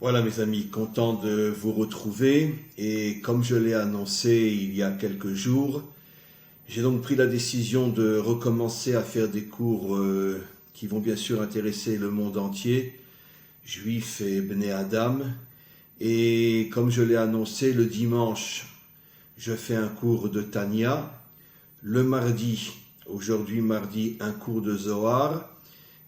Voilà mes amis, content de vous retrouver et comme je l'ai annoncé il y a quelques jours, j'ai donc pris la décision de recommencer à faire des cours qui vont bien sûr intéresser le monde entier, juif et Bnei Adam. Et comme je l'ai annoncé, le dimanche, je fais un cours de Tanya. Le mardi, aujourd'hui mardi, un cours de Zohar.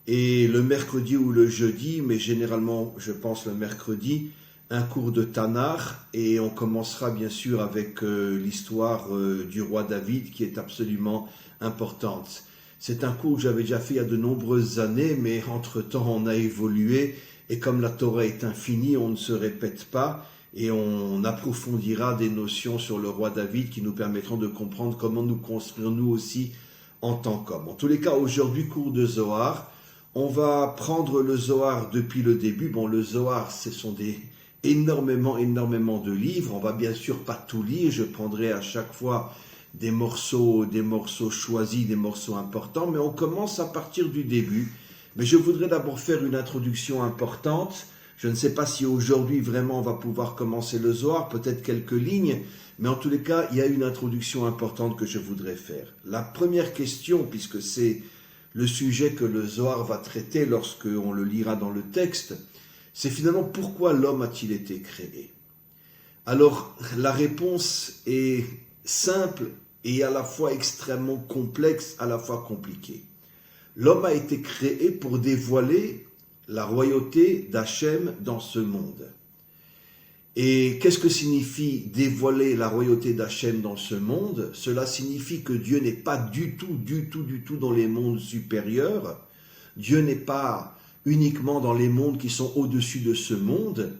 Et le mercredi ou le jeudi, mais généralement je pense le mercredi, un cours de Tanakh, et on commencera bien sûr avec l'histoire du roi David qui est absolument importante. C'est un cours que j'avais déjà fait il y a de nombreuses années, mais entre-temps on a évolué, et comme la Torah est infinie, on ne se répète pas, et on approfondira des notions sur le roi David qui nous permettront de comprendre comment nous construire nous aussi en tant qu'hommes. En tous les cas, aujourd'hui, cours de Zohar. On va prendre le Zohar depuis le début. Bon, le Zohar, ce sont énormément de livres. On va bien sûr pas tout lire. Je prendrai à chaque fois des morceaux choisis, des morceaux importants. Mais on commence à partir du début. Mais je voudrais d'abord faire une introduction importante. Je ne sais pas si aujourd'hui vraiment on va pouvoir commencer le Zohar, peut-être quelques lignes. Mais en tous les cas, il y a une introduction importante que je voudrais faire. La première question, puisque c'est le sujet que le Zohar va traiter lorsqu'on le lira dans le texte, c'est finalement pourquoi l'homme a-t-il été créé? Alors, la réponse est simple et à la fois extrêmement complexe, à la fois compliquée. L'homme a été créé pour dévoiler la royauté d'Hachem dans ce monde. Et qu'est-ce que signifie dévoiler la royauté d'Hachem dans ce monde? Cela signifie que Dieu n'est pas du tout dans les mondes supérieurs. Dieu n'est pas uniquement dans les mondes qui sont au-dessus de ce monde.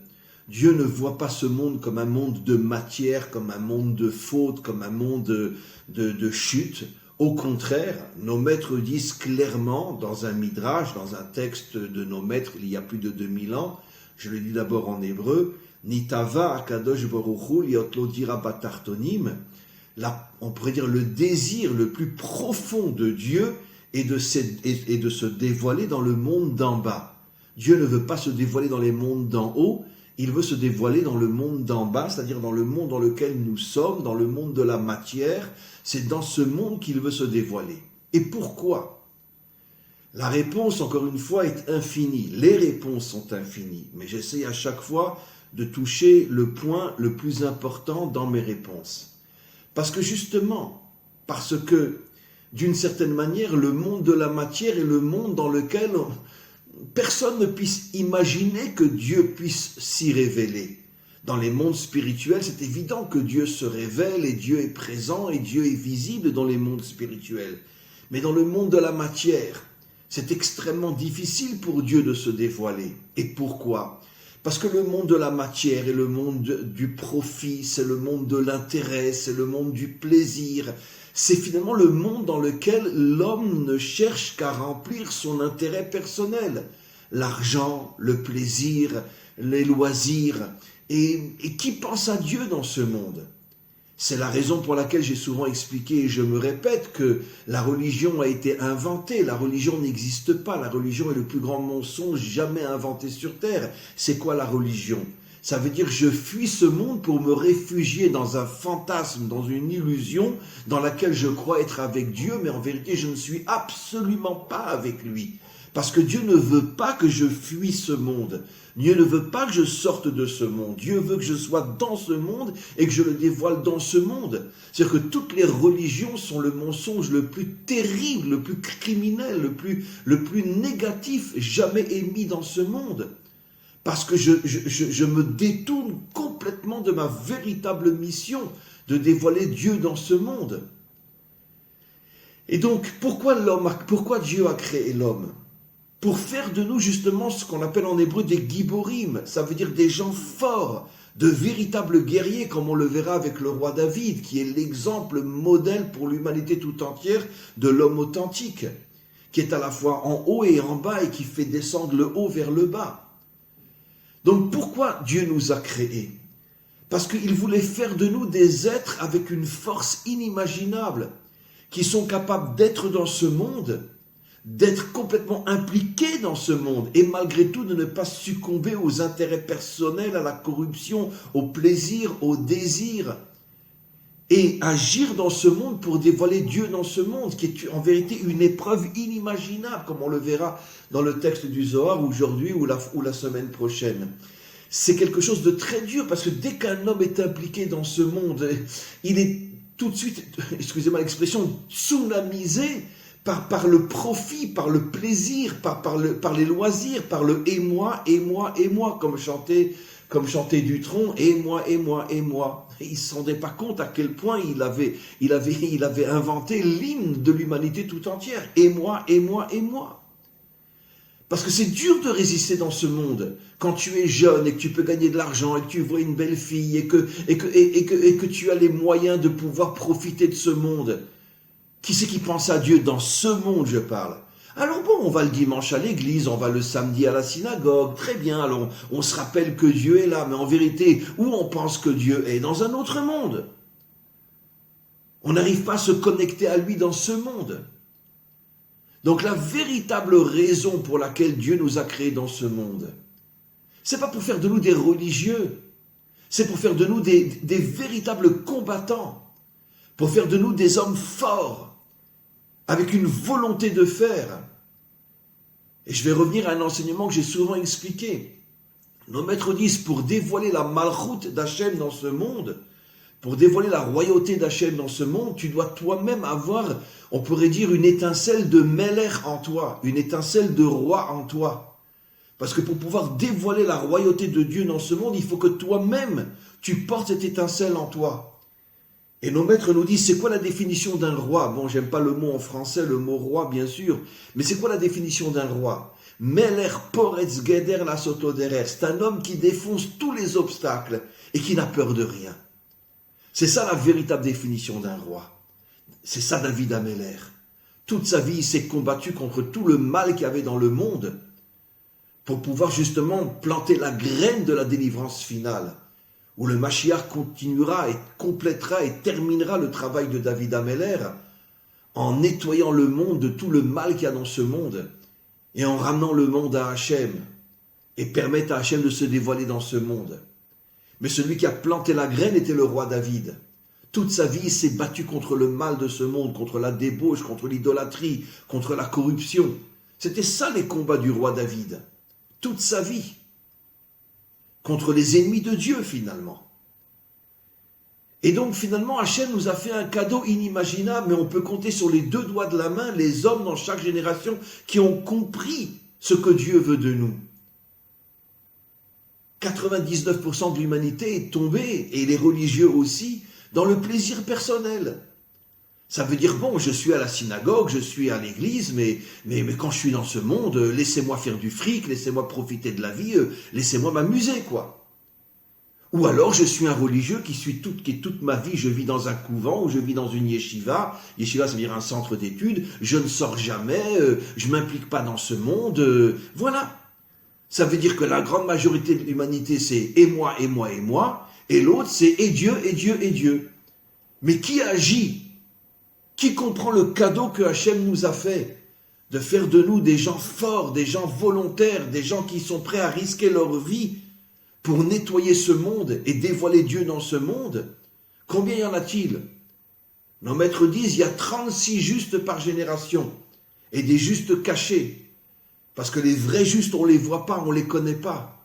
Dieu ne voit pas ce monde comme un monde de matière, comme un monde de faute, comme un monde de chute. Au contraire, nos maîtres disent clairement dans un midrash, dans un texte de nos maîtres il y a plus de 2000 ans, je le dis d'abord en hébreu, Nitava akadosh baruch hu liot lo dira batartonim, on pourrait dire le désir le plus profond de Dieu est de se dévoiler dans le monde d'en bas. Dieu ne veut pas se dévoiler dans les mondes d'en haut, il veut se dévoiler dans le monde d'en bas, c'est-à-dire dans le monde dans lequel nous sommes, dans le monde de la matière. C'est dans ce monde qu'il veut se dévoiler. Et pourquoi? La réponse, encore une fois, est infinie. Les réponses sont infinies, mais j'essaie à chaque fois de toucher le point le plus important dans mes réponses. Parce que justement, parce que d'une certaine manière, le monde de la matière est le monde dans lequel personne ne puisse imaginer que Dieu puisse s'y révéler. Dans les mondes spirituels, c'est évident que Dieu se révèle et Dieu est présent et Dieu est visible dans les mondes spirituels. Mais dans le monde de la matière, c'est extrêmement difficile pour Dieu de se dévoiler. Et pourquoi ? Parce que le monde de la matière est le monde du profit, c'est le monde de l'intérêt, c'est le monde du plaisir. C'est finalement le monde dans lequel l'homme ne cherche qu'à remplir son intérêt personnel. L'argent, le plaisir, les loisirs. Et qui pense à Dieu dans ce monde? C'est la raison pour laquelle j'ai souvent expliqué, et je me répète, que la religion a été inventée. La religion n'existe pas. La religion est le plus grand mensonge jamais inventé sur Terre. C'est quoi la religion? Ça veut dire que je fuis ce monde pour me réfugier dans un fantasme, dans une illusion dans laquelle je crois être avec Dieu, mais en vérité, je ne suis absolument pas avec lui. Parce que Dieu ne veut pas que je fuis ce monde. Dieu ne veut pas que je sorte de ce monde. Dieu veut que je sois dans ce monde et que je le dévoile dans ce monde. C'est-à-dire que toutes les religions sont le mensonge le plus terrible, le plus criminel, le plus négatif jamais émis dans ce monde. Parce que je me détourne complètement de ma véritable mission de dévoiler Dieu dans ce monde. Et donc, pourquoi Dieu a créé l'homme? Pour faire de nous justement ce qu'on appelle en hébreu des giborim, ça veut dire des gens forts, de véritables guerriers, comme on le verra avec le roi David, qui est l'exemple modèle pour l'humanité tout entière de l'homme authentique, qui est à la fois en haut et en bas et qui fait descendre le haut vers le bas. Donc pourquoi Dieu nous a créés? Parce qu'il voulait faire de nous des êtres avec une force inimaginable, qui sont capables d'être dans ce monde, d'être complètement impliqué dans ce monde et malgré tout de ne pas succomber aux intérêts personnels, à la corruption, au plaisir, au désir et agir dans ce monde pour dévoiler Dieu dans ce monde, qui est en vérité une épreuve inimaginable, comme on le verra dans le texte du Zohar aujourd'hui ou la semaine prochaine. C'est quelque chose de très dur, parce que dès qu'un homme est impliqué dans ce monde, il est tout de suite, excusez-moi l'expression, tsunamisé par le profit, par le plaisir, par les loisirs, par le « et moi », comme chantait Dutronc, « et moi ». Et il ne se rendait pas compte à quel point il avait inventé l'hymne de l'humanité tout entière. « Et moi ». Parce que c'est dur de résister dans ce monde. Quand tu es jeune et que tu peux gagner de l'argent et que tu vois une belle fille et que tu as les moyens de pouvoir profiter de ce monde. Qui c'est qui pense à Dieu dans ce monde, je parle? Alors bon, on va le dimanche à l'église, on va le samedi à la synagogue, très bien, alors on se rappelle que Dieu est là, mais en vérité, où on pense que Dieu est? Dans un autre monde. On n'arrive pas à se connecter à lui dans ce monde. Donc la véritable raison pour laquelle Dieu nous a créés dans ce monde, c'est pas pour faire de nous des religieux, c'est pour faire de nous des véritables combattants, pour faire de nous des hommes forts, avec une volonté de faire. Et je vais revenir à un enseignement que j'ai souvent expliqué. Nos maîtres disent, pour dévoiler la malchoute d'Hachem dans ce monde, pour dévoiler la royauté d'Hachem dans ce monde, tu dois toi-même avoir, on pourrait dire, une étincelle de Melech en toi, une étincelle de roi en toi. Parce que pour pouvoir dévoiler la royauté de Dieu dans ce monde, il faut que toi-même, tu portes cette étincelle en toi. Et nos maîtres nous disent, c'est quoi la définition d'un roi? Bon, j'aime pas le mot en français, le mot roi, bien sûr, mais c'est quoi la définition d'un roi? Melech poretz geder la sotoderer. C'est un homme qui défonce tous les obstacles et qui n'a peur de rien. C'est ça la véritable définition d'un roi. C'est ça David Améler. Toute sa vie, il s'est combattu contre tout le mal qu'il y avait dans le monde pour pouvoir justement planter la graine de la délivrance finale, où le Mashiach continuera et complétera et terminera le travail de David Améler en nettoyant le monde de tout le mal qu'il y a dans ce monde et en ramenant le monde à Hachem et permettre à Hachem de se dévoiler dans ce monde. Mais celui qui a planté la graine était le roi David. Toute sa vie, il s'est battu contre le mal de ce monde, contre la débauche, contre l'idolâtrie, contre la corruption. C'était ça les combats du roi David. Toute sa vie. Contre les ennemis de Dieu, finalement. Et donc, finalement, Hachem nous a fait un cadeau inimaginable, mais on peut compter sur les deux doigts de la main les hommes dans chaque génération qui ont compris ce que Dieu veut de nous. 99% de l'humanité est tombée, et les religieux aussi, dans le plaisir personnel. Ça veut dire, bon, je suis à la synagogue, je suis à l'église, mais quand je suis dans ce monde, laissez-moi faire du fric, laissez-moi profiter de la vie, laissez-moi m'amuser, quoi. Ou alors, je suis un religieux qui toute ma vie, je vis dans un couvent, ou je vis dans une yeshiva. Yeshiva, ça veut dire un centre d'études, je ne sors jamais, je ne m'implique pas dans ce monde, voilà. Ça veut dire que la grande majorité de l'humanité, c'est « et moi », et l'autre, c'est « et Dieu ». Mais qui agit? Qui comprend le cadeau que Hachem nous a fait? De faire de nous des gens forts, des gens volontaires, des gens qui sont prêts à risquer leur vie pour nettoyer ce monde et dévoiler Dieu dans ce monde? Combien y en a-t-il? Nos maîtres disent, il y a 36 justes par génération, et des justes cachés. Parce que les vrais justes, on ne les voit pas, on ne les connaît pas.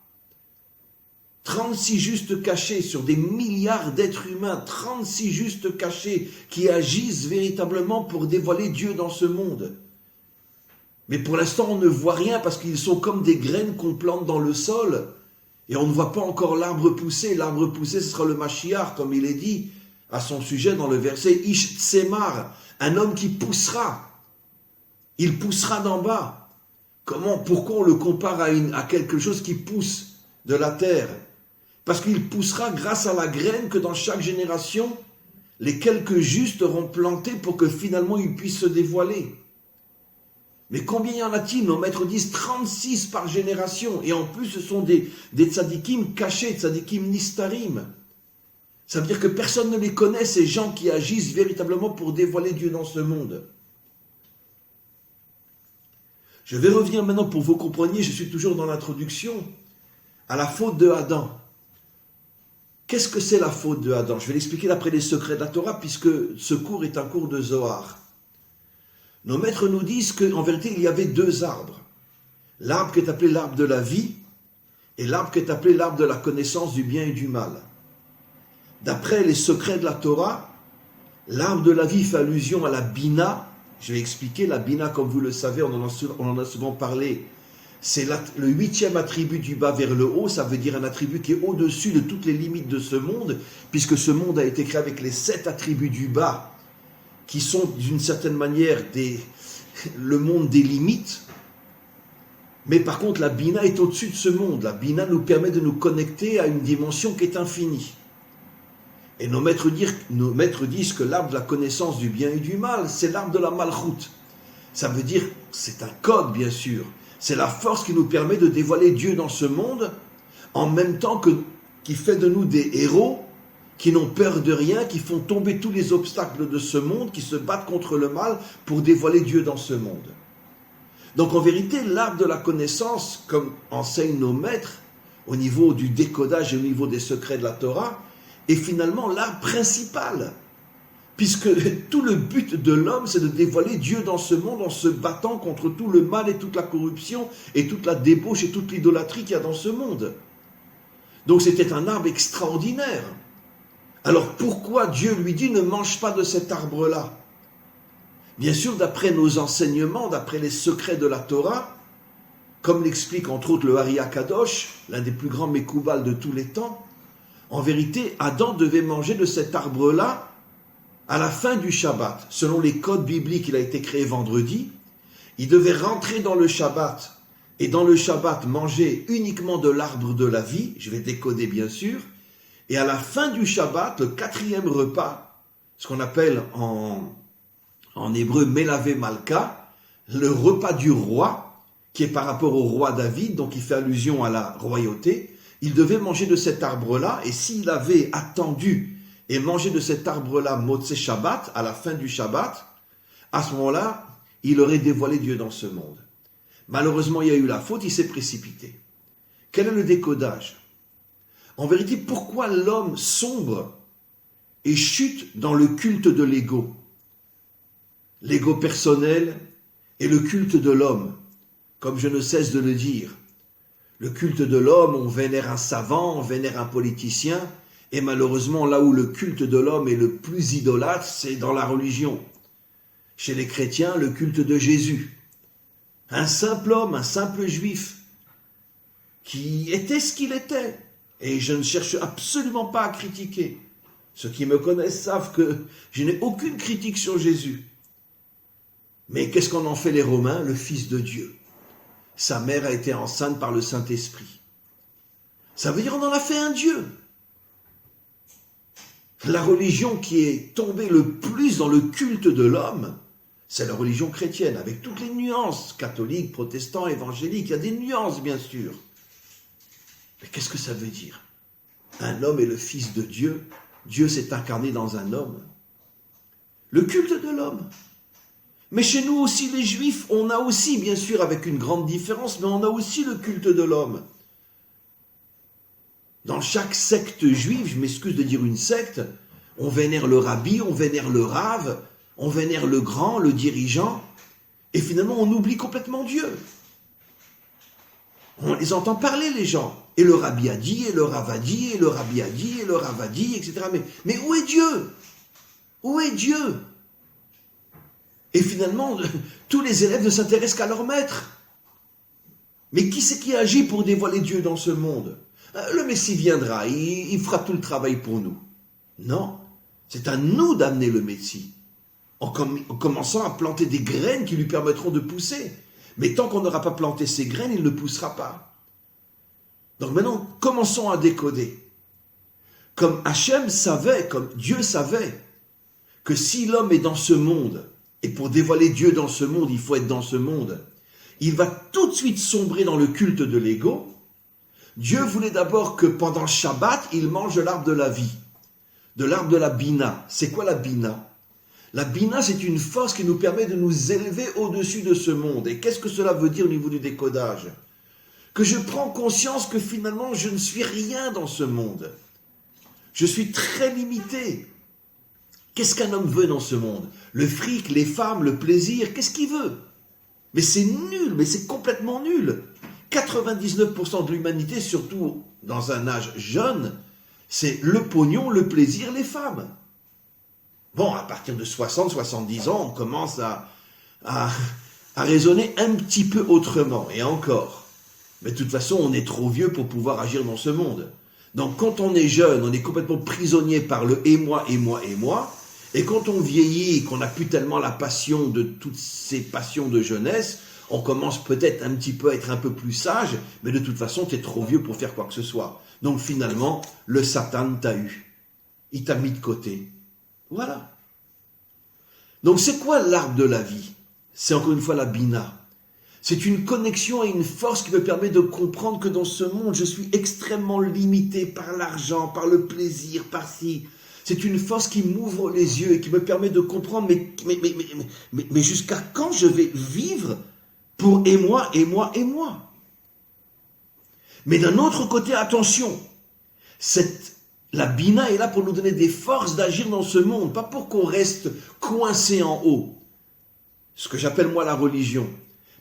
36 justes cachés sur des milliards d'êtres humains, 36 justes cachés qui agissent véritablement pour dévoiler Dieu dans ce monde. Mais pour l'instant, on ne voit rien parce qu'ils sont comme des graines qu'on plante dans le sol et on ne voit pas encore l'arbre pousser. L'arbre poussé, ce sera le Mashiach, comme il est dit à son sujet dans le verset Ish Tsemar, un homme qui poussera. Il poussera d'en bas. Pourquoi on le compare à quelque chose qui pousse de la terre? Parce qu'il poussera grâce à la graine que dans chaque génération, les quelques justes auront planté pour que finalement il puisse se dévoiler. Mais combien y en a-t-il? Nos maîtres disent 36 par génération. Et en plus, ce sont des tzadikim cachés, tzadikim nistarim. Ça veut dire que personne ne les connaît, ces gens qui agissent véritablement pour dévoiler Dieu dans ce monde. Je vais revenir maintenant pour que vous compreniez, je suis toujours dans l'introduction, à la faute de Adam. Qu'est-ce que c'est la faute de Adam? Je vais l'expliquer d'après les secrets de la Torah, puisque ce cours est un cours de Zohar. Nos maîtres nous disent qu'en vérité, il y avait deux arbres. L'arbre qui est appelé l'arbre de la vie et l'arbre qui est appelé l'arbre de la connaissance du bien et du mal. D'après les secrets de la Torah, l'arbre de la vie fait allusion à la Bina. Je vais expliquer, la Bina, comme vous le savez, on en a souvent parlé. C'est le 8e attribut du bas vers le haut, ça veut dire un attribut qui est au-dessus de toutes les limites de ce monde, puisque ce monde a été créé avec les 7 attributs du bas, qui sont d'une certaine manière le monde des limites. Mais par contre, la Bina est au-dessus de ce monde. La Bina nous permet de nous connecter à une dimension qui est infinie. Et nos maîtres disent que l'arbre de la connaissance du bien et du mal, c'est l'arbre de la Malchut. Ça veut dire, c'est un code bien sûr, c'est la force qui nous permet de dévoiler Dieu dans ce monde, en même temps qui fait de nous des héros, qui n'ont peur de rien, qui font tomber tous les obstacles de ce monde, qui se battent contre le mal pour dévoiler Dieu dans ce monde. Donc en vérité, l'arbre de la connaissance, comme enseignent nos maîtres, au niveau du décodage et au niveau des secrets de la Torah, est finalement l'arbre principal. Puisque tout le but de l'homme, c'est de dévoiler Dieu dans ce monde en se battant contre tout le mal et toute la corruption et toute la débauche et toute l'idolâtrie qu'il y a dans ce monde. Donc c'était un arbre extraordinaire. Alors pourquoi Dieu lui dit ne mange pas de cet arbre-là? Bien sûr, d'après nos enseignements, d'après les secrets de la Torah, comme l'explique entre autres le Ari Akadosh, l'un des plus grands Mekoubal de tous les temps, en vérité, Adam devait manger de cet arbre-là à la fin du Shabbat. Selon les codes bibliques, il a été créé vendredi. Il devait rentrer dans le Shabbat et dans le Shabbat manger uniquement de l'arbre de la vie. Je vais décoder bien sûr. Et à la fin du Shabbat, le 4e repas, ce qu'on appelle en hébreu Melavé Malka, le repas du roi, qui est par rapport au roi David, donc il fait allusion à la royauté. Il devait manger de cet arbre-là, et s'il avait attendu et mangé de cet arbre-là, Motzei Shabbat, à la fin du Shabbat, à ce moment-là, il aurait dévoilé Dieu dans ce monde. Malheureusement, il y a eu la faute, il s'est précipité. Quel est le décodage? En vérité, pourquoi l'homme sombre et chute dans le culte de l'ego? L'ego personnel et le culte de l'homme, comme je ne cesse de le dire. Le culte de l'homme, on vénère un savant, on vénère un politicien, et malheureusement, là où le culte de l'homme est le plus idolâtre, c'est dans la religion. Chez les chrétiens, le culte de Jésus. Un simple homme, un simple juif, qui était ce qu'il était. Et je ne cherche absolument pas à critiquer. Ceux qui me connaissent savent que je n'ai aucune critique sur Jésus. Mais qu'est-ce qu'en ont fait les Romains? Le Fils de Dieu. Sa mère a été enceinte par le Saint-Esprit. Ça veut dire qu'on en a fait un Dieu. La religion qui est tombée le plus dans le culte de l'homme, c'est la religion chrétienne, avec toutes les nuances, catholiques, protestants, évangéliques, il y a des nuances bien sûr. Mais qu'est-ce que ça veut dire? Un homme est le Fils de Dieu, Dieu s'est incarné dans un homme. Le culte de l'homme. Mais chez nous aussi, les Juifs, on a aussi, bien sûr, avec une grande différence, mais on a aussi le culte de l'homme. Dans chaque secte juive, je m'excuse de dire une secte, on vénère le rabbi, on vénère le rave, on vénère le grand, le dirigeant, et finalement on oublie complètement Dieu. On les entend parler, les gens. Et le rabbi a dit, et le rave a dit, et le rabbi a dit, et le rave a dit, etc. Mais où est Dieu? Où est Dieu? Et finalement, tous les élèves ne s'intéressent qu'à leur maître. Mais qui c'est qui agit pour dévoiler Dieu dans ce monde? Le Messie viendra, il fera tout le travail pour nous. Non, c'est à nous d'amener le Messie, en commençant à planter des graines qui lui permettront de pousser. Mais tant qu'on n'aura pas planté ces graines, il ne poussera pas. Donc maintenant, commençons à décoder. Comme Hachem savait, comme Dieu savait, que si l'homme est dans ce monde, et pour dévoiler Dieu dans ce monde, il faut être dans ce monde, il va tout de suite sombrer dans le culte de l'ego. Dieu voulait d'abord que pendant Shabbat, il mange de l'arbre de la vie, de l'arbre de la Bina. C'est quoi la Bina? La Bina, c'est une force qui nous permet de nous élever au-dessus de ce monde. Et qu'est-ce que cela veut dire au niveau du décodage? Que je prends conscience que finalement, je ne suis rien dans ce monde. Je suis très limité. Qu'est-ce qu'un homme veut dans ce monde? Le fric, les femmes, le plaisir, qu'est-ce qu'il veut? Mais c'est nul, mais c'est complètement nul. 99% de l'humanité, surtout dans un âge jeune, c'est le pognon, le plaisir, les femmes. Bon, à partir de 60, 70 ans, on commence à raisonner un petit peu autrement, et encore. Mais de toute façon, on est trop vieux pour pouvoir agir dans ce monde. Donc quand on est jeune, on est complètement prisonnier par le « et moi, et moi, et moi ». Et quand on vieillit, qu'on n'a plus tellement la passion de toutes ces passions de jeunesse, on commence peut-être un petit peu à être un peu plus sage, mais de toute façon, tu es trop vieux pour faire quoi que ce soit. Donc finalement, le Satan t'a eu. Il t'a mis de côté. Voilà. Donc c'est quoi l'arbre de la vie? C'est encore une fois la Bina. C'est une connexion et une force qui me permet de comprendre que dans ce monde, je suis extrêmement limité par l'argent, par le plaisir, par ci. C'est une force qui m'ouvre les yeux et qui me permet de comprendre, mais jusqu'à quand je vais vivre pour et moi, et moi, et moi? Mais d'un autre côté, attention, la Bina est là pour nous donner des forces d'agir dans ce monde, pas pour qu'on reste coincé en haut. Ce que j'appelle moi la religion.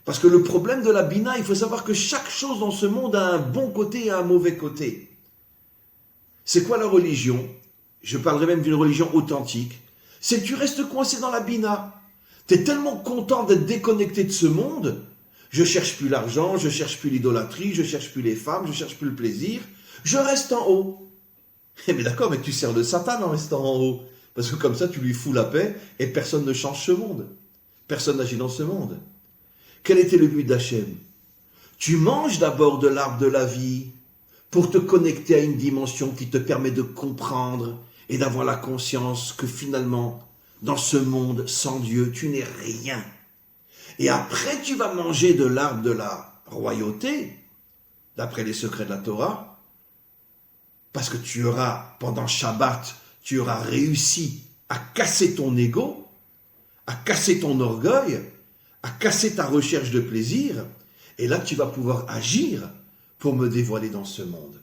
Parce que le problème de la Bina, il faut savoir que chaque chose dans ce monde a un bon côté et un mauvais côté. C'est quoi la religion? Je parlerai même d'une religion authentique. C'est que tu restes coincé dans la Bina. Tu es tellement content d'être déconnecté de ce monde. Je cherche plus l'argent, je cherche plus l'idolâtrie, je cherche plus les femmes, je cherche plus le plaisir. Je reste en haut. Mais d'accord, mais tu sers le Satan en restant en haut. Parce que comme ça, tu lui fous la paix et personne ne change ce monde. Personne n'agit dans ce monde. Quel était le but d'Hachem? Tu manges d'abord de l'arbre de la vie pour te connecter à une dimension qui te permet de comprendre et d'avoir la conscience que finalement, dans ce monde sans Dieu, tu n'es rien. Et après, tu vas manger de l'arbre de la royauté, d'après les secrets de la Torah, parce que tu auras, pendant Shabbat, tu auras réussi à casser ton ego, à casser ton orgueil, à casser ta recherche de plaisir, et là tu vas pouvoir agir pour me dévoiler dans ce monde.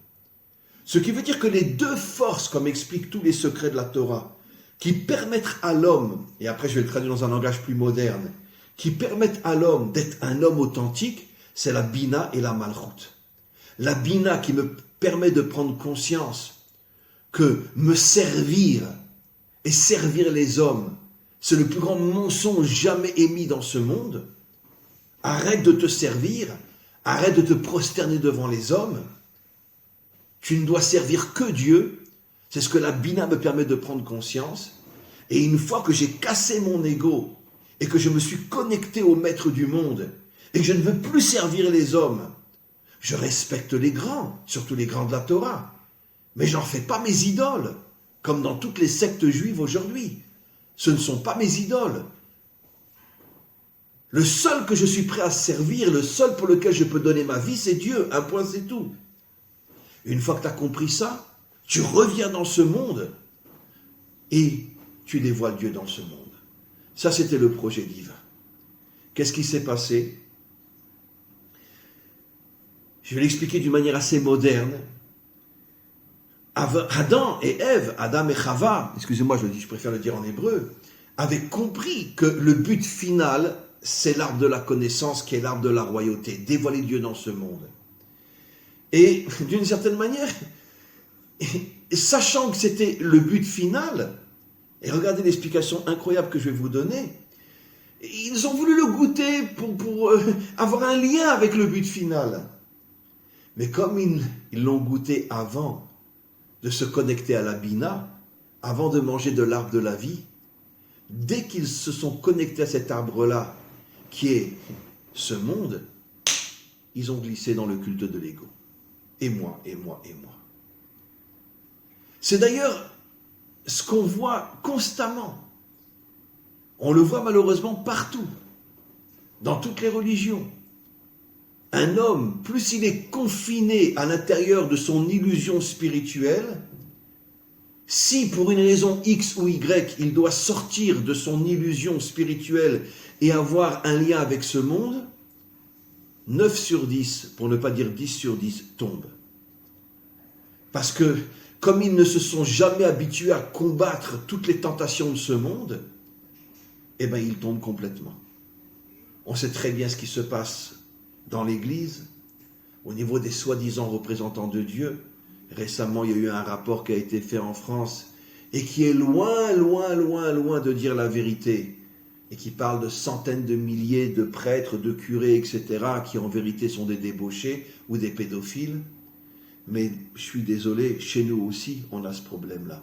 Ce qui veut dire que les deux forces, comme expliquent tous les secrets de la Torah, qui permettent à l'homme, et après je vais le traduire dans un langage plus moderne, qui permettent à l'homme d'être un homme authentique, c'est la Bina et la Malchut. La Bina qui me permet de prendre conscience que me servir et servir les hommes, c'est le plus grand mensonge jamais émis dans ce monde. Arrête de te servir, arrête de te prosterner devant les hommes. Tu ne dois servir que Dieu. C'est ce que la Bina me permet de prendre conscience. Et une fois que j'ai cassé mon ego et que je me suis connecté au maître du monde et que je ne veux plus servir les hommes, je respecte les grands, surtout les grands de la Torah. Mais j'en fais pas mes idoles, comme dans toutes les sectes juives aujourd'hui. Ce ne sont pas mes idoles. Le seul que je suis prêt à servir, le seul pour lequel je peux donner ma vie, c'est Dieu. Un point, c'est tout. Une fois que tu as compris ça, tu reviens dans ce monde et tu dévoiles Dieu dans ce monde. Ça, c'était le projet divin. Qu'est-ce qui s'est passé? Je vais l'expliquer d'une manière assez moderne. Adam et Ève, Adam et Chava, excusez-moi, je préfère le dire en hébreu, avaient compris que le but final, c'est l'arbre de la connaissance, qui est l'arbre de la royauté, dévoiler Dieu dans ce monde. Et d'une certaine manière, sachant que c'était le but final, et regardez l'explication incroyable que je vais vous donner, ils ont voulu le goûter pour avoir un lien avec le but final. Mais comme ils l'ont goûté avant de se connecter à la Bina, avant de manger de l'arbre de la vie, dès qu'ils se sont connectés à cet arbre-là, qui est ce monde, ils ont glissé dans le culte de l'ego. Et moi, et moi, et moi. C'est d'ailleurs ce qu'on voit constamment. On le voit malheureusement partout, dans toutes les religions. Un homme, plus il est confiné à l'intérieur de son illusion spirituelle, Si pour une raison X ou Y, il doit sortir de son illusion spirituelle et avoir un lien avec ce monde, 9 sur 10, pour ne pas dire 10 sur 10, tombent. Parce que, comme ils ne se sont jamais habitués à combattre toutes les tentations de ce monde, eh bien, ils tombent complètement. On sait très bien ce qui se passe dans l'Église, au niveau des soi-disant représentants de Dieu. Récemment, il y a eu un rapport qui a été fait en France et qui est loin de dire la vérité et qui parle de centaines de milliers de prêtres, de curés, etc., qui en vérité sont des débauchés ou des pédophiles. Mais je suis désolé, chez nous aussi, on a ce problème-là.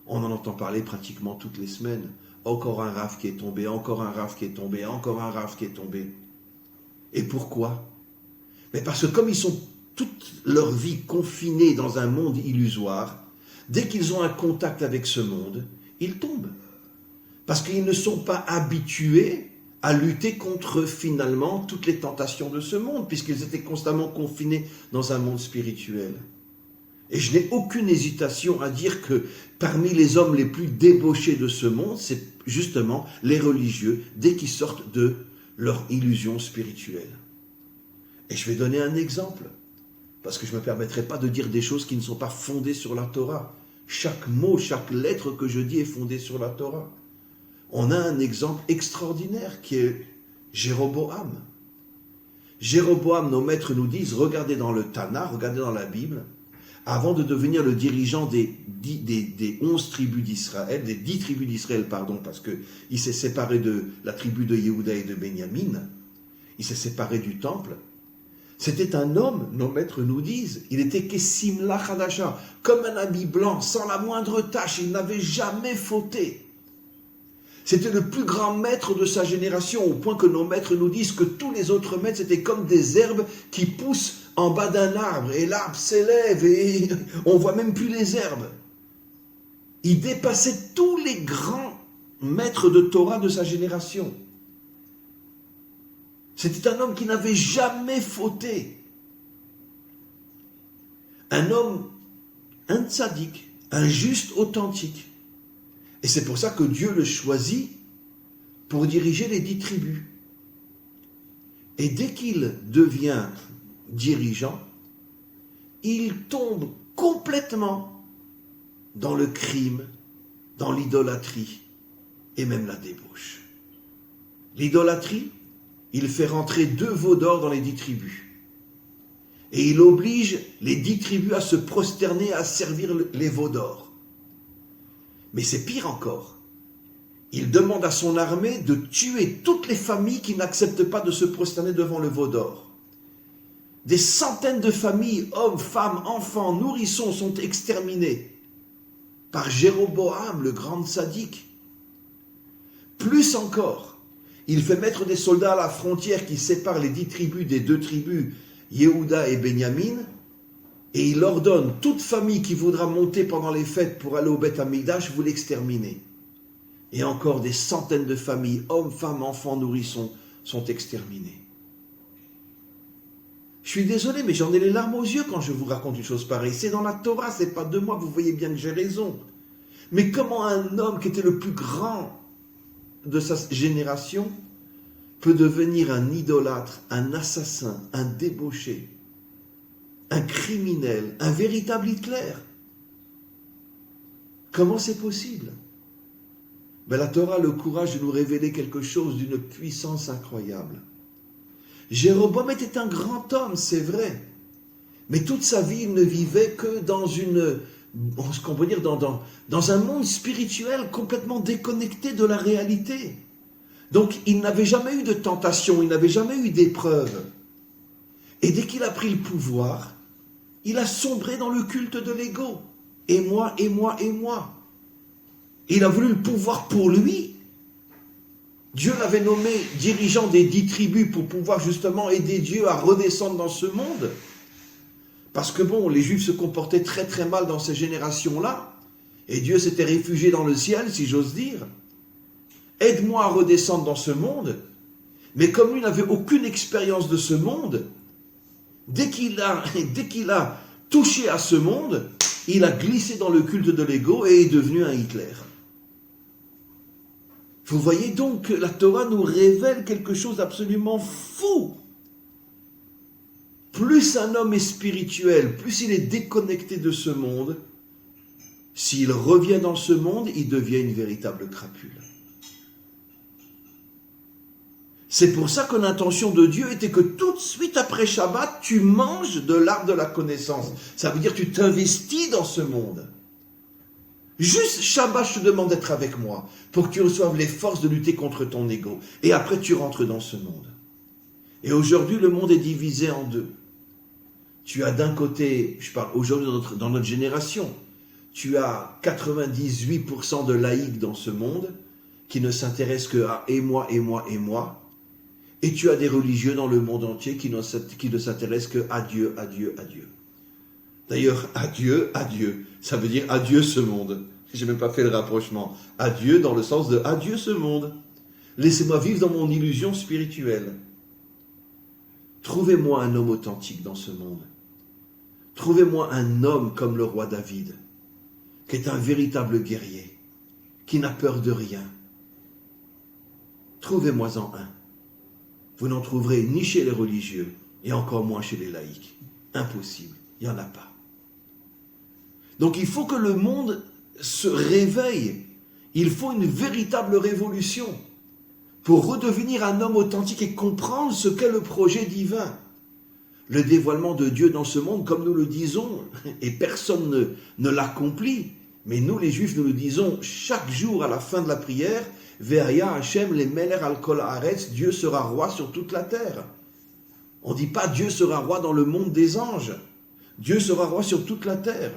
On en entend parler pratiquement toutes les semaines. Encore un raf qui est tombé, encore un raf qui est tombé, encore un raf qui est tombé. Et pourquoi ? Mais parce que comme ils sont toute leur vie confinés dans un monde illusoire, dès qu'ils ont un contact avec ce monde, ils tombent. Parce qu'ils ne sont pas habitués à lutter contre finalement toutes les tentations de ce monde, puisqu'ils étaient constamment confinés dans un monde spirituel. Et je n'ai aucune hésitation à dire que parmi les hommes les plus débauchés de ce monde, c'est justement les religieux, dès qu'ils sortent de leur illusion spirituelle. Et je vais donner un exemple, parce que je ne me permettrai pas de dire des choses qui ne sont pas fondées sur la Torah. Chaque mot, chaque lettre que je dis est fondée sur la Torah. On a un exemple extraordinaire qui est Jéroboam. Jéroboam, nos maîtres nous disent, regardez dans le Tana, regardez dans la Bible, avant de devenir le dirigeant des 11 tribus d'Israël, des 10 tribus d'Israël, parce qu'il s'est séparé de la tribu de Yehuda et de Benyamin, il s'est séparé du temple. C'était un homme, nos maîtres nous disent, il était Kessimla Chadasha, comme un habit blanc, sans la moindre tache, il n'avait jamais fauté. C'était le plus grand maître de sa génération, au point que nos maîtres nous disent que tous les autres maîtres, c'était comme des herbes qui poussent en bas d'un arbre, et l'arbre s'élève, et on ne voit même plus les herbes. Il dépassait tous les grands maîtres de Torah de sa génération. C'était un homme qui n'avait jamais fauté. Un homme, un tzaddik, un juste authentique. Et c'est pour ça que Dieu le choisit pour diriger les 10 tribus. Et dès qu'il devient dirigeant, il tombe complètement dans le crime, dans l'idolâtrie et même la débauche. L'idolâtrie, il fait rentrer 2 veaux d'or dans les 10 tribus. Et il oblige les 10 tribus à se prosterner, à servir les veaux d'or. Mais c'est pire encore. Il demande à son armée de tuer toutes les familles qui n'acceptent pas de se prosterner devant le veau d'or. Des centaines de familles, hommes, femmes, enfants, nourrissons sont exterminés par Jéroboam, le grand tzaddik. Plus encore, il fait mettre des soldats à la frontière qui sépare les 10 tribus des 2 tribus, Yehuda et Benyamin, et il ordonne, toute famille qui voudra monter pendant les fêtes pour aller au Beth Amikdash, vous l'exterminez. Et encore des centaines de familles, hommes, femmes, enfants, nourrissons, sont exterminés. Je suis désolé, mais j'en ai les larmes aux yeux quand je vous raconte une chose pareille. C'est dans la Torah, c'est pas de moi, vous voyez bien que j'ai raison. Mais comment un homme qui était le plus grand de sa génération peut devenir un idolâtre, un assassin, un débauché, un criminel, un véritable Hitler? Comment c'est possible? Ben, la Torah a le courage de nous révéler quelque chose d'une puissance incroyable. Jéroboam était un grand homme, c'est vrai, mais toute sa vie, il ne vivait que dans ce qu'on peut dire, dans un monde spirituel complètement déconnecté de la réalité. Donc, il n'avait jamais eu de tentation, il n'avait jamais eu d'épreuve. Et dès qu'il a pris le pouvoir, il a sombré dans le culte de l'ego. Et moi, et moi, et moi. Il a voulu le pouvoir pour lui. Dieu l'avait nommé dirigeant des 10 tribus pour pouvoir justement aider Dieu à redescendre dans ce monde. Parce que bon, les Juifs se comportaient très très mal dans ces générations-là. Et Dieu s'était réfugié dans le ciel, si j'ose dire. Aide-moi à redescendre dans ce monde. Mais comme lui n'avait aucune expérience de ce monde, dès qu'il a touché à ce monde, il a glissé dans le culte de l'ego et est devenu un Hitler. Vous voyez donc que la Torah nous révèle quelque chose d'absolument fou. Plus un homme est spirituel, plus il est déconnecté de ce monde, s'il revient dans ce monde, il devient une véritable crapule. C'est pour ça que l'intention de Dieu était que tout de suite après Shabbat, tu manges de l'arbre de la connaissance. Ça veut dire que tu t'investis dans ce monde. Juste Shabbat, je te demande d'être avec moi pour que tu reçoives les forces de lutter contre ton ego. Et après, tu rentres dans ce monde. Et aujourd'hui, le monde est divisé en deux. Tu as d'un côté, je parle aujourd'hui dans notre génération, tu as 98% de laïcs dans ce monde qui ne s'intéressent que à et moi, et moi, et moi. Et tu as des religieux dans le monde entier qui ne s'intéressent que à Dieu, à Dieu, à Dieu. D'ailleurs, adieu, adieu. Ça veut dire adieu ce monde. J'ai même pas fait le rapprochement. Adieu dans le sens de adieu ce monde. Laissez-moi vivre dans mon illusion spirituelle. Trouvez-moi un homme authentique dans ce monde. Trouvez-moi un homme comme le roi David, qui est un véritable guerrier, qui n'a peur de rien. Trouvez-moi-en un. Vous n'en trouverez ni chez les religieux, et encore moins chez les laïcs. Impossible, il n'y en a pas. Donc il faut que le monde se réveille. Il faut une véritable révolution pour redevenir un homme authentique et comprendre ce qu'est le projet divin. Le dévoilement de Dieu dans ce monde, comme nous le disons, et personne ne l'accomplit, mais nous les Juifs, nous le disons chaque jour à la fin de la prière, Ve'aya Hashem le Meler al kol haaretz, Dieu sera roi sur toute la terre. On ne dit pas Dieu sera roi dans le monde des anges. Dieu sera roi sur toute la terre.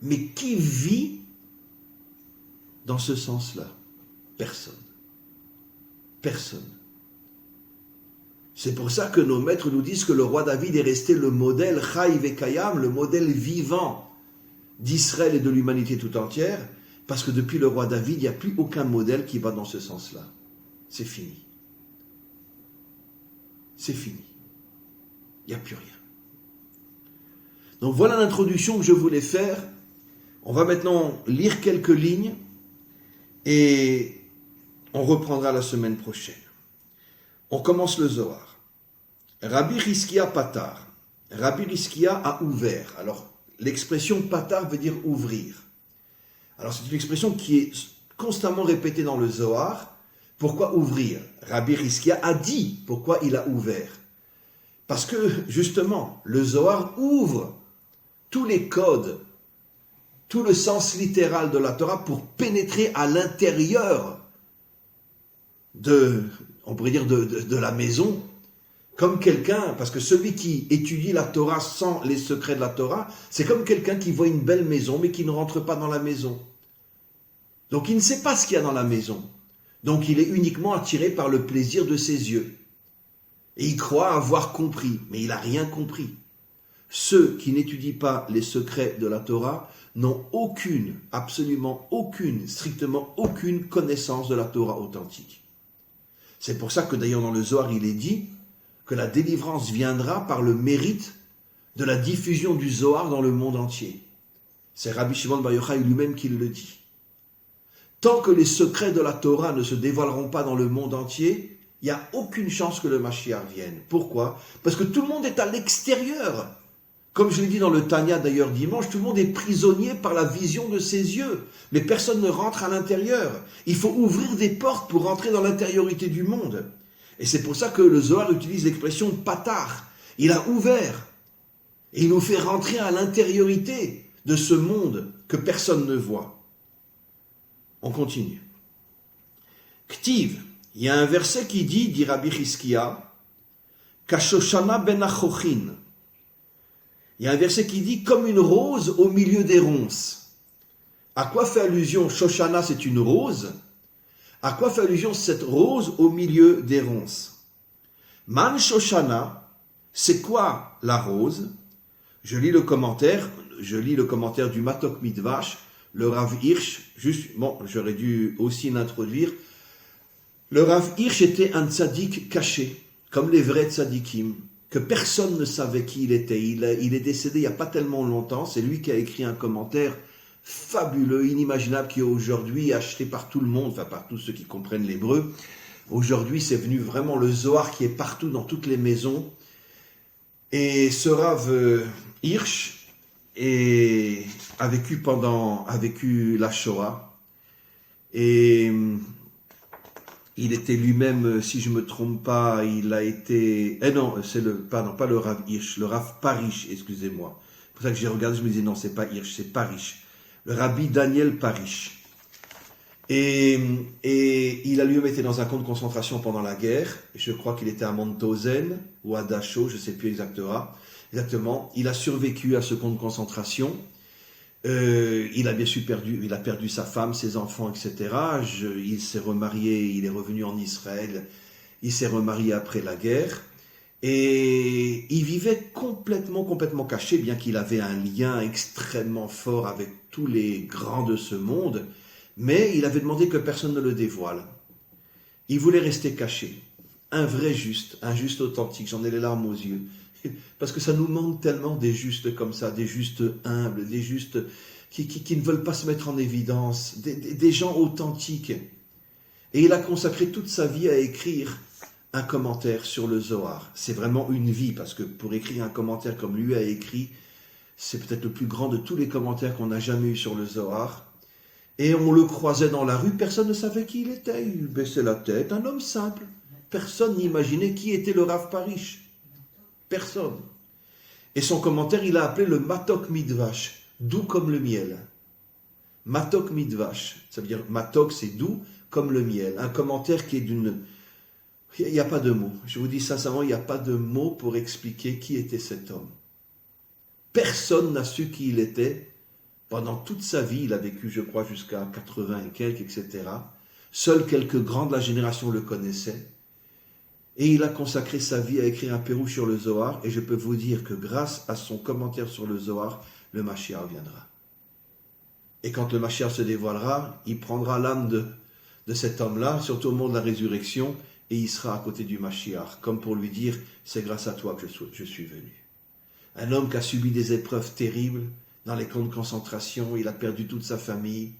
Mais qui vit dans ce sens-là? Personne. Personne. C'est pour ça que nos maîtres nous disent que le roi David est resté le modèle Chai Vekayam, le modèle vivant d'Israël et de l'humanité tout entière, parce que depuis le roi David, il n'y a plus aucun modèle qui va dans ce sens-là. C'est fini. C'est fini. Il n'y a plus rien. Donc voilà l'introduction que je voulais faire. On va maintenant lire quelques lignes et on reprendra la semaine prochaine. On commence le Zohar. Rabbi Hizkia Patar. Rabbi Hizkia a ouvert. Alors, l'expression Patar veut dire ouvrir. Alors, c'est une expression qui est constamment répétée dans le Zohar. Pourquoi ouvrir? Rabbi Hizkia a dit pourquoi il a ouvert. Parce que, justement, le Zohar ouvre tous les codes, tout le sens littéral de la Torah pour pénétrer à l'intérieur on pourrait dire de la maison, comme quelqu'un, parce que celui qui étudie la Torah sans les secrets de la Torah, c'est comme quelqu'un qui voit une belle maison, mais qui ne rentre pas dans la maison. Donc il ne sait pas ce qu'il y a dans la maison. Donc il est uniquement attiré par le plaisir de ses yeux. Et il croit avoir compris, mais il n'a rien compris. Ceux qui n'étudient pas les secrets de la Torah n'ont aucune, absolument aucune, strictement aucune connaissance de la Torah authentique. C'est pour ça que d'ailleurs dans le Zohar, il est dit que la délivrance viendra par le mérite de la diffusion du Zohar dans le monde entier. C'est Rabbi Shimon Bar Yochai lui-même qui le dit. Tant que les secrets de la Torah ne se dévoileront pas dans le monde entier, il n'y a aucune chance que le Mashiach vienne. Pourquoi? Parce que tout le monde est à l'extérieur. Comme je l'ai dit dans le Tanya d'ailleurs dimanche, tout le monde est prisonnier par la vision de ses yeux. Mais personne ne rentre à l'intérieur. Il faut ouvrir des portes pour rentrer dans l'intériorité du monde. Et c'est pour ça que le Zohar utilise l'expression patar. Il a ouvert. Et il nous fait rentrer à l'intériorité de ce monde que personne ne voit. On continue. Ktiv, il y a un verset qui dit Rabbi Hizkia, Kashoshana ben achochin. Il y a un verset qui dit comme une rose au milieu des ronces. À quoi fait allusion? Shoshana, c'est une rose. À quoi fait allusion cette rose au milieu des ronces? Man Shoshana, c'est quoi la rose? Je lis le commentaire du Matok Midvash, le Rav Hirsch, j'aurais dû aussi l'introduire. Le Rav Hirsch était un tzaddik caché, comme les vrais tzaddikim, que personne ne savait qui il était. Il est décédé il n'y a pas tellement longtemps. C'est lui qui a écrit un commentaire fabuleux, inimaginable, qui est aujourd'hui acheté par tout le monde, enfin par tous ceux qui comprennent l'hébreu. Aujourd'hui, c'est venu vraiment le Zohar qui est partout dans toutes les maisons. Et ce Rav Hirsch a vécu la Shoah. Et il était lui-même, si je ne me trompe pas, il a été... pas le Rav Hirsch, le Rav Parish, excusez-moi. C'est pour ça que j'ai regardé, je me disais non, c'est pas Hirsch, c'est Parish. Le Rabbi Daniel Parish. Et il a lui-même été dans un camp de concentration pendant la guerre. Je crois qu'il était à Mauthausen ou à Dachau, je ne sais plus exactement. Il a survécu à ce camp de concentration. Il a bien sûr perdu sa femme, ses enfants, etc. Il s'est remarié, il est revenu en Israël. Il s'est remarié après la guerre. Et il vivait complètement caché, bien qu'il avait un lien extrêmement fort avec tous les grands de ce monde. Mais il avait demandé que personne ne le dévoile. Il voulait rester caché. Un vrai juste, un juste authentique. J'en ai les larmes aux yeux. Parce que ça nous manque tellement des justes comme ça, des justes humbles, des justes qui ne veulent pas se mettre en évidence, des gens authentiques. Et il a consacré toute sa vie à écrire un commentaire sur le Zohar. C'est vraiment une vie, parce que pour écrire un commentaire comme lui a écrit, c'est peut-être le plus grand de tous les commentaires qu'on a jamais eu sur le Zohar. Et on le croisait dans la rue, personne ne savait qui il était. Il baissait la tête, un homme simple. Personne n'imaginait qui était le Rav Parish. Personne. Et son commentaire, il a appelé le Matok Midvash, doux comme le miel. Matok Midvash, ça veut dire Matok, c'est doux comme le miel. Un commentaire qui est d'une... Il n'y a pas de mots. Je vous dis sincèrement, il n'y a pas de mots pour expliquer qui était cet homme. Personne n'a su qui il était. Pendant toute sa vie, il a vécu, je crois, jusqu'à 80 et quelques, etc. Seuls quelques grands de la génération le connaissaient. Et il a consacré sa vie à écrire un pérou sur le Zohar. Et je peux vous dire que grâce à son commentaire sur le Zohar, le Mashiach viendra. Et quand le Mashiach se dévoilera, il prendra l'âme de cet homme-là, surtout au moment de la résurrection, et il sera à côté du Mashiach, comme pour lui dire, c'est grâce à toi que je suis venu. Un homme qui a subi des épreuves terribles dans les camps de concentration, il a perdu toute sa famille.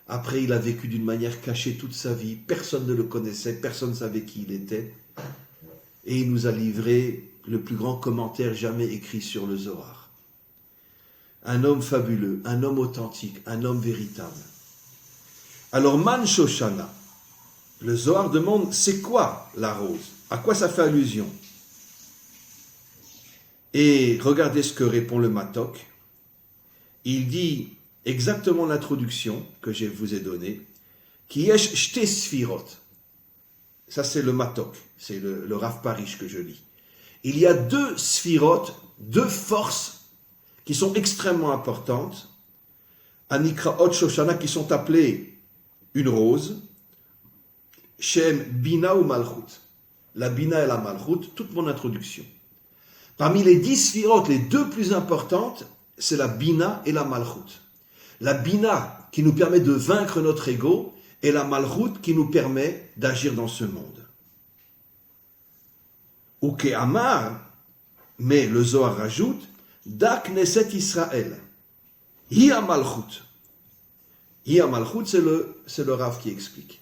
Après, il a vécu d'une manière cachée toute sa vie, personne ne le connaissait, personne ne savait qui il était. Et il nous a livré le plus grand commentaire jamais écrit sur le Zohar. Un homme fabuleux, un homme authentique, un homme véritable. Alors, Man Shoshana, le Zohar demande, c'est quoi la rose? À quoi ça fait allusion? Et regardez ce que répond le Matok. Il dit exactement l'introduction que je vous ai donnée, qui est shte sfirot. Ça c'est le Matok, c'est le Rav Parish que je lis. Il y a deux sfirot, deux forces qui sont extrêmement importantes, Anikraot Shoshana, qui sont appelées une rose, Shem Bina ou Malchut. La Bina et la Malchut, toute mon introduction. Parmi les 10 sfirotes, les deux plus importantes, c'est la Bina et la Malchut. La Bina qui nous permet de vaincre notre ego et la Malchut qui nous permet d'agir dans ce monde. Uke Amar, mais le Zohar rajoute, Da Knesset Israël. Hi Malchut. Hi Malchut, c'est le Rav qui explique.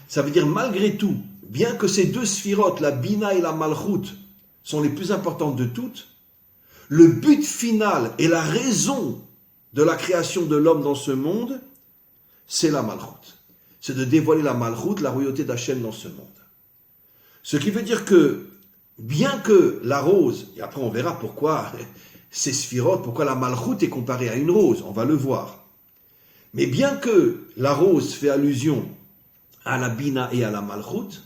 Ça veut dire malgré tout, bien que ces deux sphirotes, la Bina et la Malchut, sont les plus importantes de toutes, le but final et la raison de la création de l'homme dans ce monde, c'est la Malchut. C'est de dévoiler la Malchut, la royauté d'Hachem dans ce monde. Ce qui veut dire que, bien que la rose, et après on verra pourquoi ces sphirotes, pourquoi la Malchut est comparée à une rose, on va le voir. Mais bien que la rose fait allusion à la Bina et à la Malchut,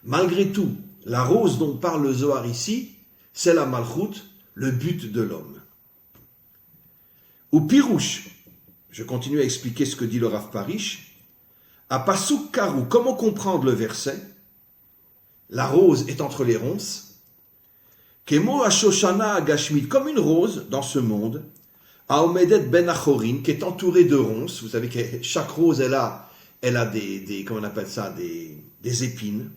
malgré tout, la rose dont parle le Zohar ici, c'est la Malchut, le but de l'homme. Ou Pirouche, je continue à expliquer ce que dit le Rav Parish, à Pasuk Karou, comment comprendre le verset? La rose est entre les ronces, Kemo Ashoshana Agashmit, comme une rose dans ce monde, Aomedet Ben Achorin, qui est entourée de ronces, vous savez que chaque rose, elle a comment on appelle ça, des épines.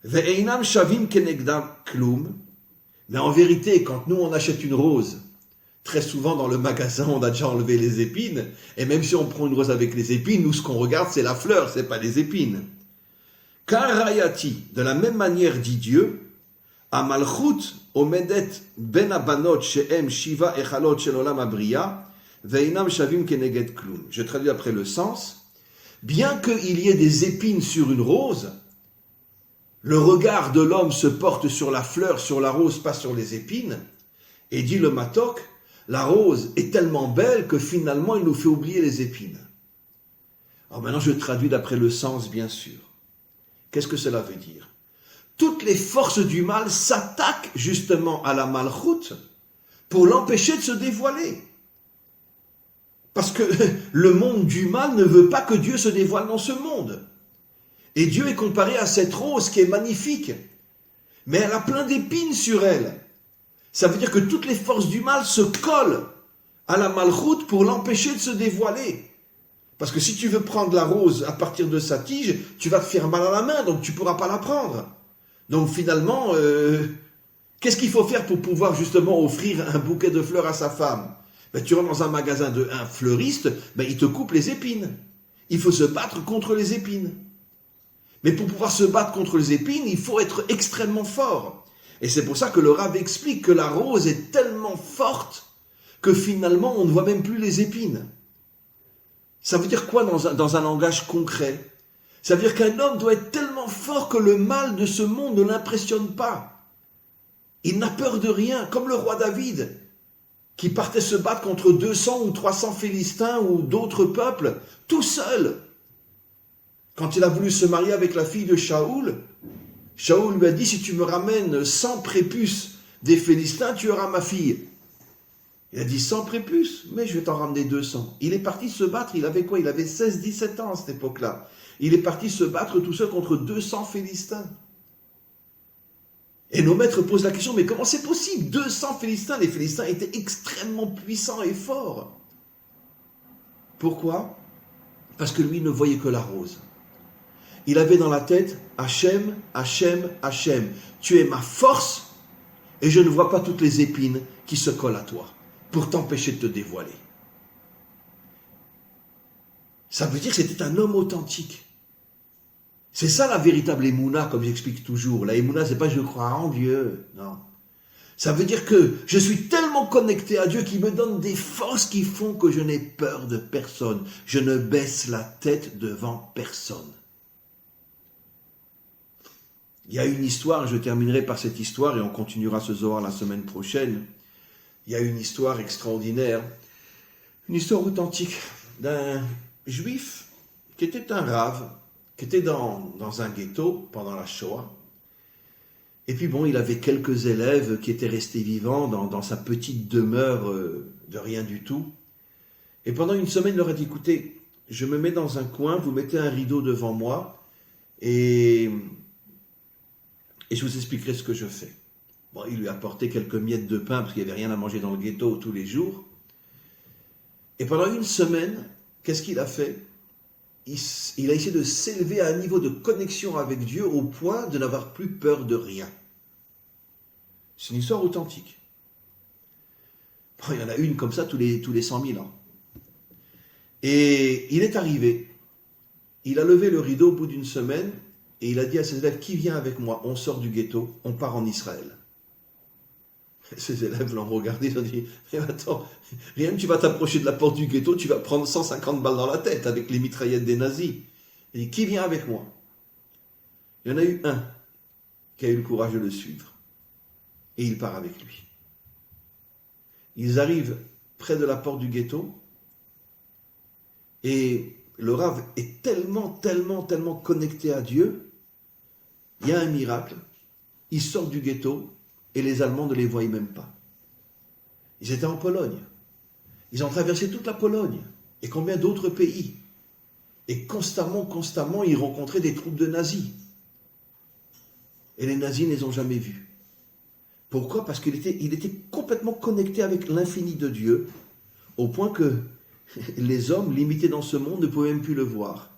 Ve'einam shavim kenegdam klum. Mais en vérité, quand nous on achète une rose, très souvent dans le magasin on a déjà enlevé les épines, et même si on prend une rose avec les épines, nous ce qu'on regarde c'est la fleur, c'est pas les épines. Karayati, de la même manière dit Dieu, Amalchut omedet ben abanot she'em shiva echalot shel olam abriya ve'inam shavim keneged klum. Je traduis après le sens. Bien qu'il y ait des épines sur une rose, le regard de l'homme se porte sur la fleur, sur la rose, pas sur les épines. Et dit le Matok, la rose est tellement belle que finalement il nous fait oublier les épines. Alors maintenant je traduis d'après le sens bien sûr. Qu'est-ce que cela veut dire? Toutes les forces du mal s'attaquent justement à la malchoute pour l'empêcher de se dévoiler. Parce que le monde du mal ne veut pas que Dieu se dévoile dans ce monde. Et Dieu est comparé à cette rose qui est magnifique. Mais elle a plein d'épines sur elle. Ça veut dire que toutes les forces du mal se collent à la malchoute pour l'empêcher de se dévoiler. Parce que si tu veux prendre la rose à partir de sa tige, tu vas te faire mal à la main, donc tu ne pourras pas la prendre. Donc finalement, qu'est-ce qu'il faut faire pour pouvoir justement offrir un bouquet de fleurs à sa femme? Tu rentres dans un magasin d'un fleuriste, il te coupe les épines. Il faut se battre contre les épines. Mais pour pouvoir se battre contre les épines, il faut être extrêmement fort. Et c'est pour ça que le Rav explique que la rose est tellement forte que finalement on ne voit même plus les épines. Ça veut dire quoi dans un langage concret? Ça veut dire qu'un homme doit être tellement fort que le mal de ce monde ne l'impressionne pas. Il n'a peur de rien, comme le roi David, qui partait se battre contre 200 ou 300 Philistins ou d'autres peuples, tout seul. Quand il a voulu se marier avec la fille de Shaoul, Shaoul lui a dit, si tu me ramènes 100 prépuces des Philistins, tu auras ma fille. Il a dit 100 prépuces, mais je vais t'en ramener 200. Il est parti se battre, il avait quoi? Il avait 16-17 ans à cette époque-là. Il est parti se battre tout seul contre 200 Philistins. Et nos maîtres posent la question, mais comment c'est possible? 200 Philistins, les Philistins étaient extrêmement puissants et forts. Pourquoi? Parce que lui ne voyait que la rose. Il avait dans la tête, Hachem, Hachem, Hachem, tu es ma force et je ne vois pas toutes les épines qui se collent à toi pour t'empêcher de te dévoiler. Ça veut dire que c'était un homme authentique. C'est ça la véritable émouna, comme j'explique toujours. La émouna, c'est pas je crois en Dieu, non. Ça veut dire que je suis tellement connecté à Dieu qu'il me donne des forces qui font que je n'ai peur de personne. Je ne baisse la tête devant personne. Il y a une histoire, je terminerai par cette histoire et on continuera ce Zohar la semaine prochaine. Il y a une histoire extraordinaire, une histoire authentique d'un juif qui était un rave, qui était dans un ghetto pendant la Shoah. Et puis il avait quelques élèves qui étaient restés vivants dans sa petite demeure de rien du tout. Et pendant une semaine, il leur a dit, écoutez, je me mets dans un coin, vous mettez un rideau devant moi et je vous expliquerai ce que je fais. Il lui a apporté quelques miettes de pain parce qu'il n'y avait rien à manger dans le ghetto tous les jours. Et pendant une semaine, qu'est-ce qu'il a fait? Il a essayé de s'élever à un niveau de connexion avec Dieu au point de n'avoir plus peur de rien. C'est une histoire authentique. Il y en a une comme ça tous les 100 000 ans. Et il est arrivé. Il a levé le rideau au bout d'une semaine et il a dit à ses élèves, qui vient avec moi? On sort du ghetto, on part en Israël. Et ses élèves l'ont regardé, ils ont dit, attends, rien que tu vas t'approcher de la porte du ghetto, tu vas prendre 150 balles dans la tête avec les mitraillettes des nazis. Il dit, qui vient avec moi? Il y en a eu un qui a eu le courage de le suivre. Et il part avec lui. Ils arrivent près de la porte du ghetto et le Rav est tellement connecté à Dieu. Il y a un miracle. Ils sortent du ghetto et les Allemands ne les voyaient même pas. Ils étaient en Pologne. Ils ont traversé toute la Pologne et combien d'autres pays. Et constamment, ils rencontraient des troupes de nazis. Et les nazis ne les ont jamais vus. Pourquoi? Parce qu'il était complètement connecté avec l'infini de Dieu, au point que les hommes limités dans ce monde ne pouvaient même plus le voir.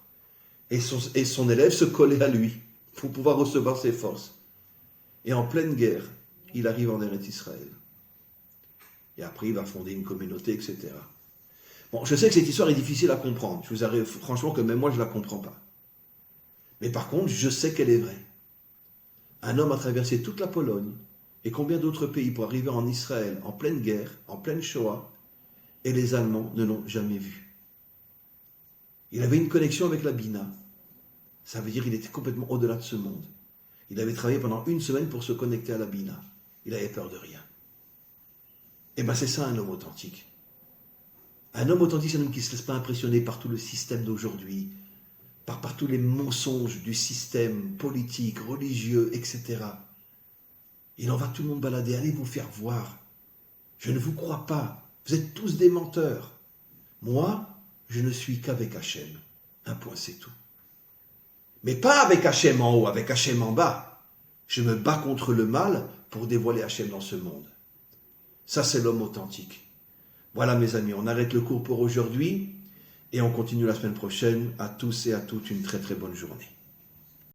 Et son élève se collait à lui. pour pouvoir recevoir ses forces. Et en pleine guerre, il arrive en Eretz Israël. Et après, il va fonder une communauté, etc. Bon, je sais que cette histoire est difficile à comprendre. Je vous arrive franchement que même moi, je ne la comprends pas. Mais par contre, je sais qu'elle est vraie. Un homme a traversé toute la Pologne et combien d'autres pays pour arriver en Israël en pleine guerre, en pleine Shoah, et les Allemands ne l'ont jamais vu. Il avait une connexion avec la Bina. Ça veut dire qu'il était complètement au-delà de ce monde. Il avait travaillé pendant une semaine pour se connecter à la Bina. Il avait peur de rien. Et bien c'est ça un homme authentique. Un homme authentique, c'est un homme qui ne se laisse pas impressionner par tout le système d'aujourd'hui, par tous les mensonges du système politique, religieux, etc. Il en va tout le monde balader. Allez vous faire voir. Je ne vous crois pas. Vous êtes tous des menteurs. Moi, je ne suis qu'avec Hachem. Un point, c'est tout. Mais pas avec Hachem en haut, avec Hachem en bas. Je me bats contre le mal pour dévoiler Hachem dans ce monde. Ça, c'est l'homme authentique. Voilà, mes amis, on arrête le cours pour aujourd'hui et on continue la semaine prochaine. À tous et à toutes, une très très bonne journée.